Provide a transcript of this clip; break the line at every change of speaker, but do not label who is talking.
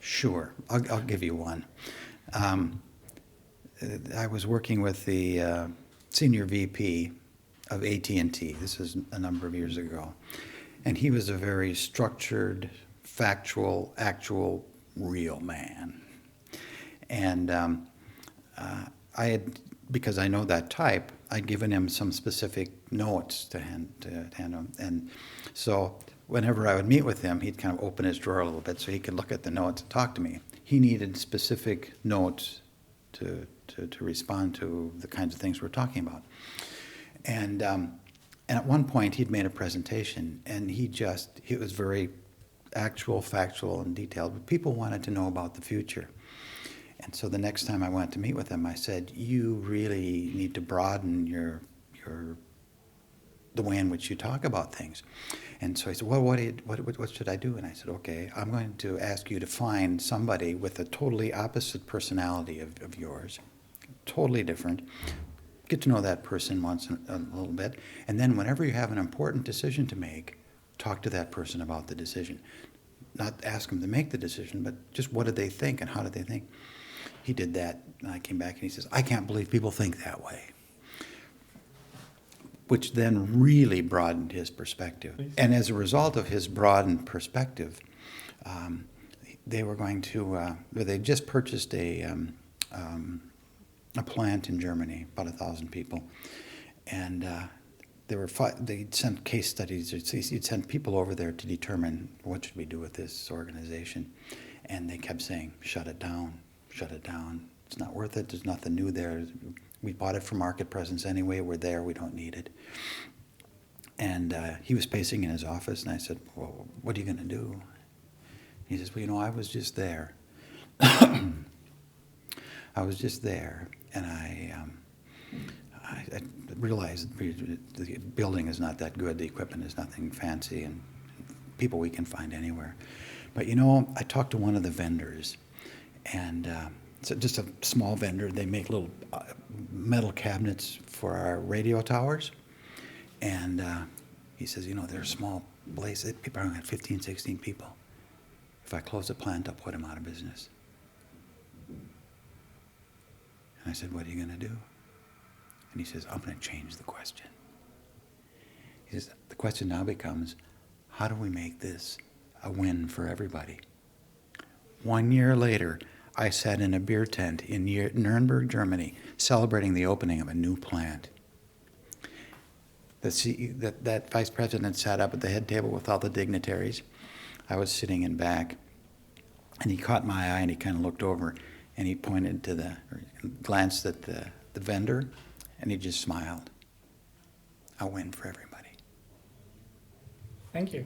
Sure, I'll give you one. I was working with the senior VP of AT&T. This is a number of years ago. And he was a very structured, factual, actual, real man. And I had, because I know that type, I'd given him some specific notes to hand him. And so whenever I would meet with him, he'd kind of open his drawer a little bit so he could look at the notes and talk to me. He needed specific notes to respond to the kinds of things we're talking about. And at one point, he'd made a presentation, and it was very actual, factual, and detailed, but people wanted to know about the future. And so the next time I went to meet with him, I said, you really need to broaden the way in which you talk about things. And so he said, well, what should I do? And I said, okay, I'm going to ask you to find somebody with a totally opposite personality of yours, totally different. Get to know that person once a little bit. And then whenever you have an important decision to make, talk to that person about the decision. Not ask them to make the decision, but just what did they think and how did they think? He did that, and I came back and he says, I can't believe people think that way. Which then really broadened his perspective. And as a result of his broadened perspective, they were going to, they just purchased a plant in Germany, about 1,000 people. And they'd sent case studies, you'd send people over there to determine what should we do with this organization. And they kept saying, shut it down, it's not worth it, there's nothing new there. We bought it for market presence anyway, we're there, we don't need it. And he was pacing in his office, and I said, well, what are you gonna do? He says, well, I was just there. I was just there, and I realized the building is not that good, the equipment is nothing fancy, and people we can find anywhere. But I talked to one of the vendors, and it's just a small vendor. They make little metal cabinets for our radio towers. And he says, they're a small place. People are only 15, 16 people. If I close the plant, I'll put them out of business. And I said, what are you going to do? And he says, I'm going to change the question. He says, the question now becomes, how do we make this a win for everybody? 1 year later, I sat in a beer tent in Nuremberg, Germany, celebrating the opening of a new plant. That vice president sat up at the head table with all the dignitaries. I was sitting in back, and he caught my eye, and he kind of looked over, and he pointed to glanced at the vendor, and he just smiled. A win for everybody.
Thank you.